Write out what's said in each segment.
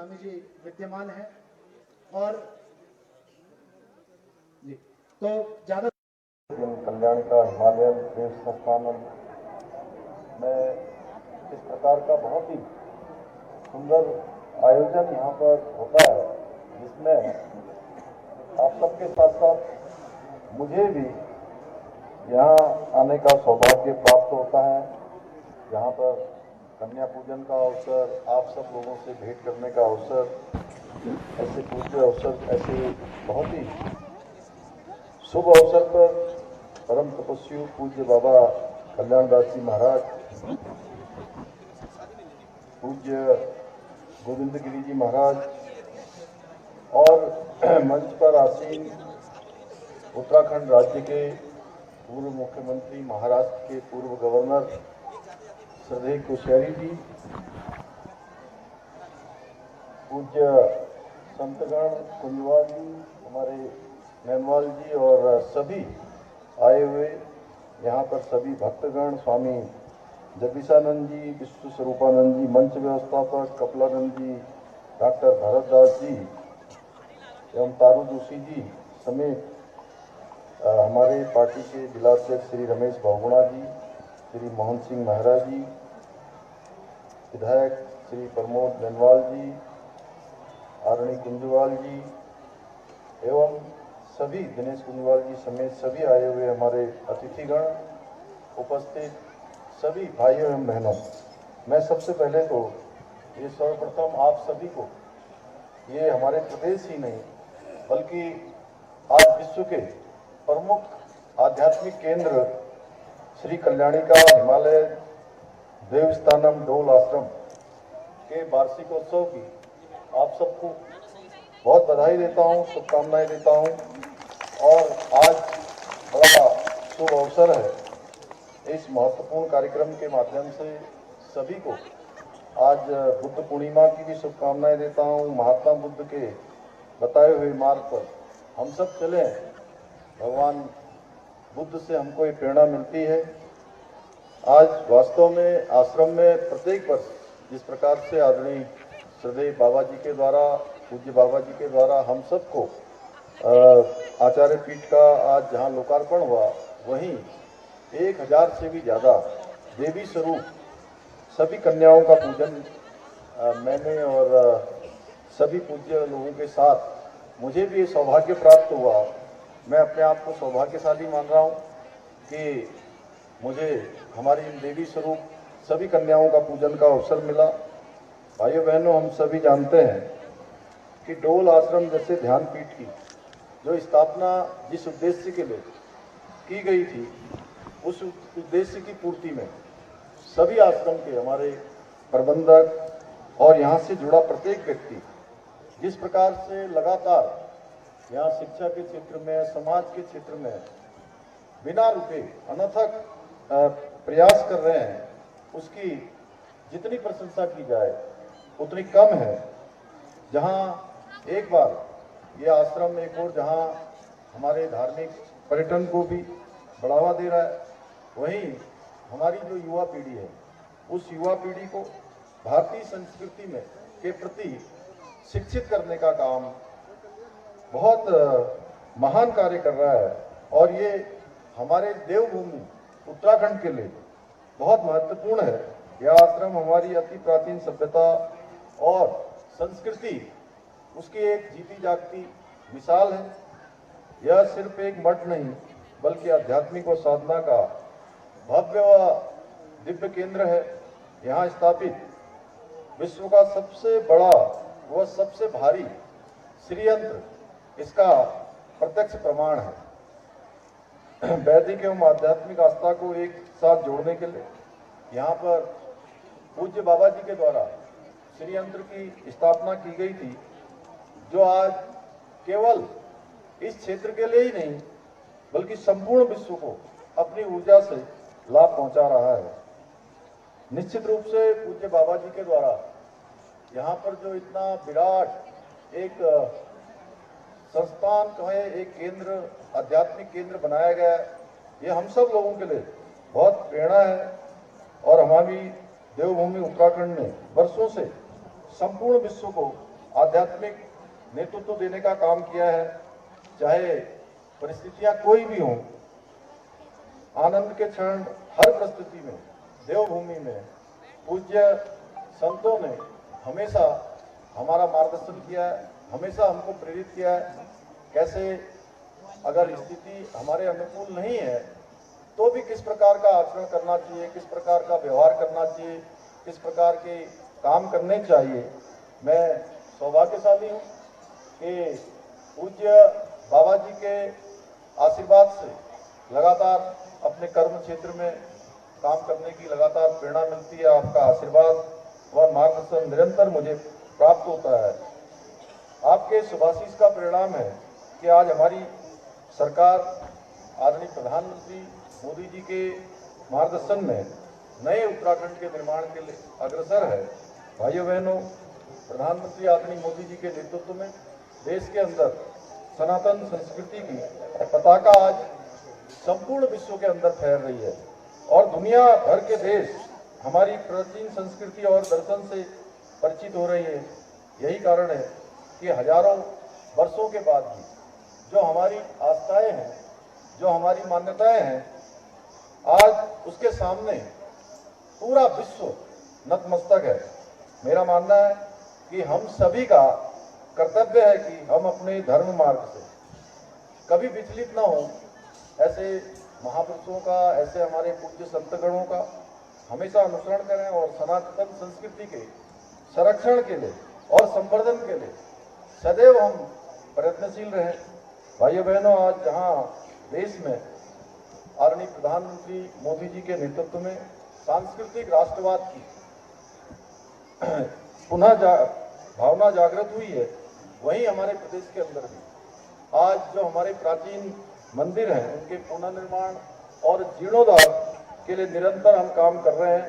स्वामी जी विद्यमान है। और जी तो ज्यादा कल्याण का हिमालयन देव संस्थान में इस प्रकार का बहुत ही सुंदर आयोजन यहाँ पर होता है, जिसमें आप सबके साथ साथ मुझे भी यहाँ आने का सौभाग्य प्राप्त होता है। यहाँ पर कन्या पूजन का अवसर, आप सब लोगों से भेंट करने का अवसर, ऐसे पूज्य अवसर, ऐसे बहुत ही शुभ अवसर पर परम तपस्वी पूज्य बाबा कल्याणदास जी महाराज, पूज्य गोविंद गिरी जी महाराज और मंच पर आसीन उत्तराखंड राज्य के पूर्व मुख्यमंत्री, महाराष्ट्र के पूर्व गवर्नर श्रद्धेय कोश्यारी जी, पूज्य संतगण कुंजवाल जी, हमारे नैनवाल जी और सभी आए हुए यहाँ पर सभी भक्तगण, स्वामी जगदीशानंद जी, विश्व स्वरूपानंद जी, मंच व्यवस्थापक कपलानंद जी, डॉक्टर भरतदास जी एवं तारू जोशी जी समेत हमारे पार्टी के जिलाध्यक्ष श्री रमेश बहुगुणा जी, श्री मोहन सिंह मेहरा जी, विधायक श्री प्रमोद नैनवाल जी, आरणी कुंजवाल जी एवं सभी दिनेश कुंजवाल जी समेत सभी आए हुए हमारे अतिथिगण, उपस्थित सभी भाइयों एवं बहनों, मैं सबसे पहले तो ये सर्वप्रथम आप सभी को, ये हमारे प्रदेश ही नहीं बल्कि आज विश्व के प्रमुख आध्यात्मिक केंद्र श्री कल्याणी का हिमालय देवस्थानम डोल आश्रम के वार्षिकोत्सव की आप सबको बहुत बधाई देता हूँ, शुभकामनाएं देता हूँ। और आज बड़ा शुभ अवसर है, इस महत्वपूर्ण कार्यक्रम के माध्यम से सभी को आज बुद्ध पूर्णिमा की भी शुभकामनाएं देता हूँ। महात्मा बुद्ध के बताए हुए मार्ग पर हम सब चलें, भगवान बुद्ध से हमको ये प्रेरणा मिलती है। आज वास्तव में आश्रम में प्रत्येक वर्ष जिस प्रकार से आदरणीय श्रद्धेय बाबा जी के द्वारा, पूज्य बाबा जी के द्वारा हम सबको आचार्य पीठ का आज जहाँ लोकार्पण हुआ, वहीं 1000 से भी ज़्यादा देवी स्वरूप सभी कन्याओं का पूजन मैंने और सभी पूज्य लोगों के साथ मुझे भी ये सौभाग्य प्राप्त हुआ। मैं अपने आप को सौभाग्यशाली मान रहा हूँ कि मुझे हमारी इन देवी स्वरूप सभी कन्याओं का पूजन का अवसर मिला। भाइयों बहनों, हम सभी जानते हैं कि डोल आश्रम जैसे ध्यान पीठ की जो स्थापना जिस उद्देश्य के लिए की गई थी, उस उद्देश्य की पूर्ति में सभी आश्रम के हमारे प्रबंधक और यहाँ से जुड़ा प्रत्येक व्यक्ति जिस प्रकार से लगातार यहाँ शिक्षा के क्षेत्र में, समाज के क्षेत्र में बिना रुके अनथक प्रयास कर रहे हैं, उसकी जितनी प्रशंसा की जाए उतनी कम है। जहाँ एक बार ये आश्रम एक और जहाँ हमारे धार्मिक पर्यटन को भी बढ़ावा दे रहा है, वहीं हमारी जो युवा पीढ़ी है, उस युवा पीढ़ी को भारतीय संस्कृति में के प्रति शिक्षित करने का काम बहुत महान कार्य कर रहा है। और ये हमारे देवभूमि उत्तराखंड के लिए बहुत महत्वपूर्ण है। यह आश्रम हमारी अति प्राचीन सभ्यता और संस्कृति, उसकी एक जीती जागती मिसाल है। यह सिर्फ एक मठ नहीं बल्कि आध्यात्मिक और साधना का भव्य व दिव्य केंद्र है। यहाँ स्थापित विश्व का सबसे बड़ा व सबसे भारी श्रीयंत्र इसका प्रत्यक्ष प्रमाण है। वैदिक एवं आध्यात्मिक आस्था को एक साथ जोड़ने के लिए यहाँ पर पूज्य बाबा जी के द्वारा श्रीयंत्र की स्थापना की गई थी, जो आज केवल इस क्षेत्र के लिए ही नहीं बल्कि संपूर्ण विश्व को अपनी ऊर्जा से लाभ पहुंचा रहा है। निश्चित रूप से पूज्य बाबा जी के द्वारा यहाँ पर जो इतना विराट एक संस्थान कहे, एक केंद्र, आध्यात्मिक केंद्र बनाया गया है, ये हम सब लोगों के लिए बहुत प्रेरणा है। और हमारी देवभूमि उत्तराखंड ने वर्षों से संपूर्ण विश्व को आध्यात्मिक नेतृत्व देने का काम किया है। चाहे परिस्थितियां कोई भी हों, आनंद के क्षण हर परिस्थिति में देवभूमि में पूज्य संतों ने हमेशा हमारा मार्गदर्शन किया है, हमेशा हमको प्रेरित किया है। कैसे अगर स्थिति हमारे अनुकूल नहीं है तो भी किस प्रकार का आचरण करना चाहिए, किस प्रकार का व्यवहार करना चाहिए, किस प्रकार के काम करने चाहिए। मैं सौभाग्यशाली हूँ कि पूज्य बाबा जी के आशीर्वाद से लगातार अपने कर्म क्षेत्र में काम करने की लगातार प्रेरणा मिलती है। आपका आशीर्वाद व मार्गदर्शन निरंतर मुझे प्राप्त होता है। आपके शुभाशीष का परिणाम है कि आज हमारी सरकार आदरणीय प्रधानमंत्री मोदी जी के मार्गदर्शन में नए उत्तराखंड के निर्माण के लिए अग्रसर है। भाइयों बहनों, प्रधानमंत्री आदरणीय मोदी जी के नेतृत्व में देश के अंदर सनातन संस्कृति की पताका आज संपूर्ण विश्व के अंदर फैल रही है और दुनिया भर के देश हमारी प्राचीन संस्कृति और दर्शन से परिचित हो रही है। यही कारण है कि हजारों वर्षों के बाद भी जो हमारी आस्थाएं हैं, जो हमारी मान्यताएं हैं, आज उसके सामने पूरा विश्व नतमस्तक है। मेरा मानना है कि हम सभी का कर्तव्य है कि हम अपने धर्म मार्ग से कभी विचलित ना हो। ऐसे महापुरुषों का, ऐसे हमारे पूज्य संतगणों का हमेशा अनुसरण करें और सनातन संस्कृति के संरक्षण के लिए और संवर्धन के लिए सदैव हम प्रयत्नशील रहें। भाइयों बहनों, आज जहां देश में आदरणीय प्रधानमंत्री मोदी जी के नेतृत्व में सांस्कृतिक राष्ट्रवाद की पुनः भावना जागृत हुई है, वहीं हमारे प्रदेश के अंदर भी आज जो हमारे प्राचीन मंदिर हैं उनके पुनर्निर्माण और जीर्णोद्धार के लिए निरंतर हम काम कर रहे हैं।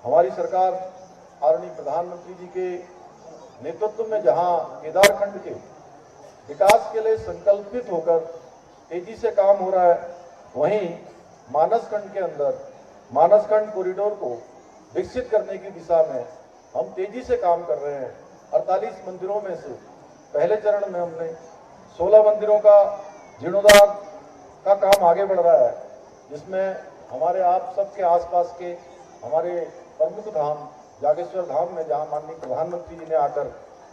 हमारी सरकार आदरणीय प्रधानमंत्री जी के नेतृत्व में जहां केदारखंड के विकास के लिए संकल्पित होकर तेजी से काम हो रहा है, वहीं मानसखंड के अंदर मानसखंड कॉरिडोर को विकसित करने की दिशा में हम तेजी से काम कर रहे हैं। 48 मंदिरों में से पहले चरण में हमने 16 मंदिरों का जीर्णोद्धार का काम आगे बढ़ रहा है, जिसमें हमारे आप सबके आसपास के हमारे प्रमुख धाम जागेश्वर धाम में जहां माननीय प्रधानमंत्री जी ने आकर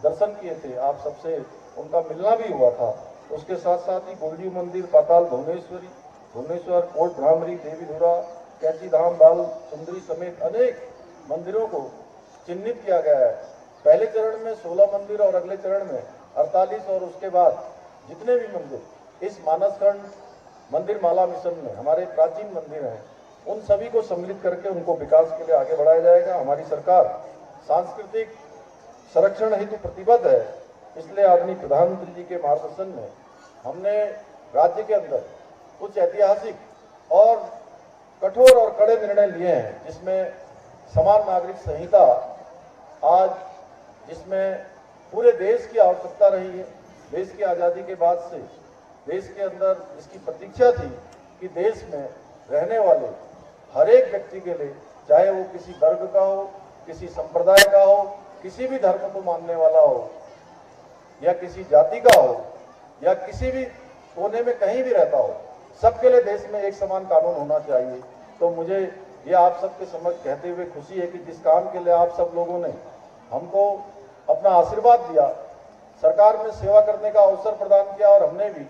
दर्शन किए थे, आप सबसे उनका मिलना भी हुआ था। उसके साथ साथ ही गोलजी मंदिर, पाताल भुवनेश्वरी, भुवनेश्वर, कोट भ्रामरी, देवीधुरा, कैची धाम, बाल सुंदरी समेत अनेक मंदिरों को चिन्हित किया गया है। पहले चरण में 16 मंदिर और अगले चरण में 48 और उसके बाद जितने भी मंदिर इस मानसखंड मंदिर माला मिशन में हमारे प्राचीन मंदिर हैं, उन सभी को सम्मिलित करके उनको विकास के लिए आगे बढ़ाया जाएगा। हमारी सरकार सांस्कृतिक संरक्षण हेतु प्रतिबद्ध है, इसलिए आदरणीय प्रधानमंत्री जी के मार्गदर्शन में हमने राज्य के अंदर कुछ ऐतिहासिक और कठोर और कड़े निर्णय लिए हैं, जिसमें समान नागरिक संहिता आज जिसमें पूरे देश की आवश्यकता रही है। देश की आज़ादी के बाद से देश के अंदर इसकी प्रतीक्षा थी कि देश में रहने वाले हर एक व्यक्ति के लिए, चाहे वो किसी वर्ग का हो, किसी संप्रदाय का हो, किसी भी धर्म को मानने वाला हो या किसी जाति का हो या किसी भी कोने में कहीं भी रहता हो, सबके लिए देश में एक समान कानून होना चाहिए। तो मुझे ये आप सबके समक्ष कहते हुए खुशी है कि जिस काम के लिए आप सब लोगों ने हमको अपना आशीर्वाद दिया, सरकार में सेवा करने का अवसर प्रदान किया और हमने भी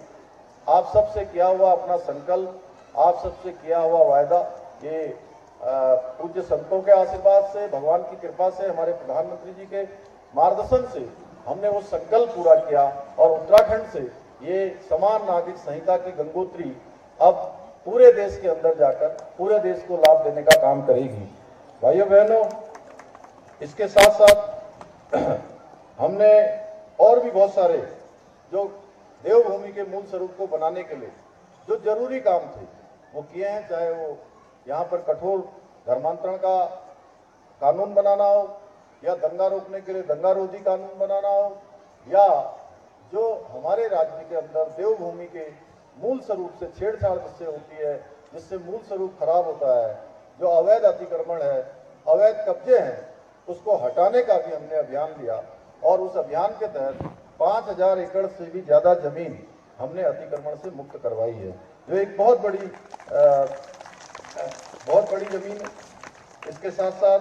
आप सबसे किया हुआ अपना संकल्प, आप सबसे किया हुआ वायदा, ये पूज्य संतों के आशीर्वाद से, भगवान की कृपा से, हमारे प्रधानमंत्री जी के मार्गदर्शन से हमने वो संकल्प पूरा किया और उत्तराखंड से ये समान नागरिक संहिता की गंगोत्री अब पूरे देश के अंदर जाकर पूरे देश को लाभ देने का काम करेगी। भाइयों बहनों, इसके साथ साथ हमने और भी बहुत सारे जो देवभूमि के मूल स्वरूप को बनाने के लिए जो जरूरी काम थे वो किए हैं, चाहे वो यहाँ पर कठोर धर्मांतरण का कानून बनाना हो या दंगा रोकने के लिए दंगा रोधी कानून बनाना हो, या जो हमारे राज्य के अंदर देवभूमि के मूल स्वरूप से छेड़छाड़ जिससे होती है, जिससे मूल स्वरूप खराब होता है, जो अवैध अतिक्रमण है, अवैध कब्जे हैं, उसको हटाने का भी हमने अभियान लिया और उस अभियान के तहत 5000 एकड़ से भी ज़्यादा जमीन हमने अतिक्रमण से मुक्त करवाई है, जो एक बहुत बड़ी जमीन है। इसके साथ साथ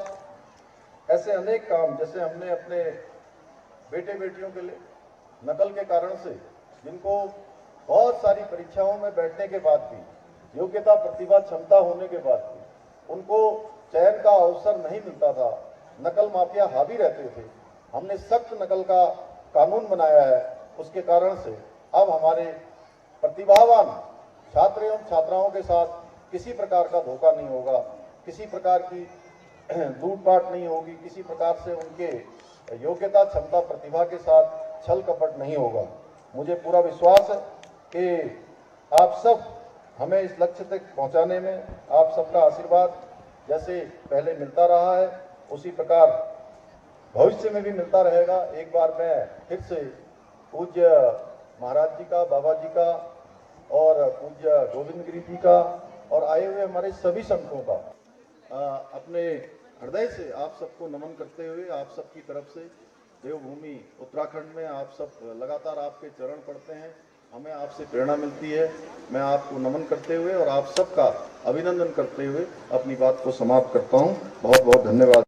ऐसे अनेक काम, जैसे हमने अपने बेटे बेटियों के लिए नकल के कारण से, जिनको बहुत सारी परीक्षाओं में बैठने के बाद भी, योग्यता प्रतिभा क्षमता होने के बाद भी उनको चयन का अवसर नहीं मिलता था, नकल माफिया हावी रहते थे, हमने सख्त नकल का कानून बनाया है। उसके कारण से अब हमारे प्रतिभावान छात्र एवं छात्राओं के साथ किसी प्रकार का धोखा नहीं होगा, किसी प्रकार की लूटपाट नहीं होगी, किसी प्रकार से उनके योग्यता क्षमता प्रतिभा के साथ छल कपट नहीं होगा। मुझे पूरा विश्वास है कि आप सब हमें इस लक्ष्य तक पहुंचाने में आप सबका आशीर्वाद जैसे पहले मिलता रहा है, उसी प्रकार भविष्य में भी मिलता रहेगा। एक बार मैं फिर से पूज्य महाराज जी का, बाबा जी का और पूज्य गोविंद गिरी जी का और आए हुए हमारे सभी संतों का अपने हृदय से आप सबको नमन करते हुए, आप सबकी तरफ से देवभूमि उत्तराखंड में आप सब लगातार आपके चरण पड़ते हैं, हमें आपसे प्रेरणा मिलती है। मैं आपको नमन करते हुए और आप सबका अभिनंदन करते हुए अपनी बात को समाप्त करता हूं। बहुत बहुत धन्यवाद।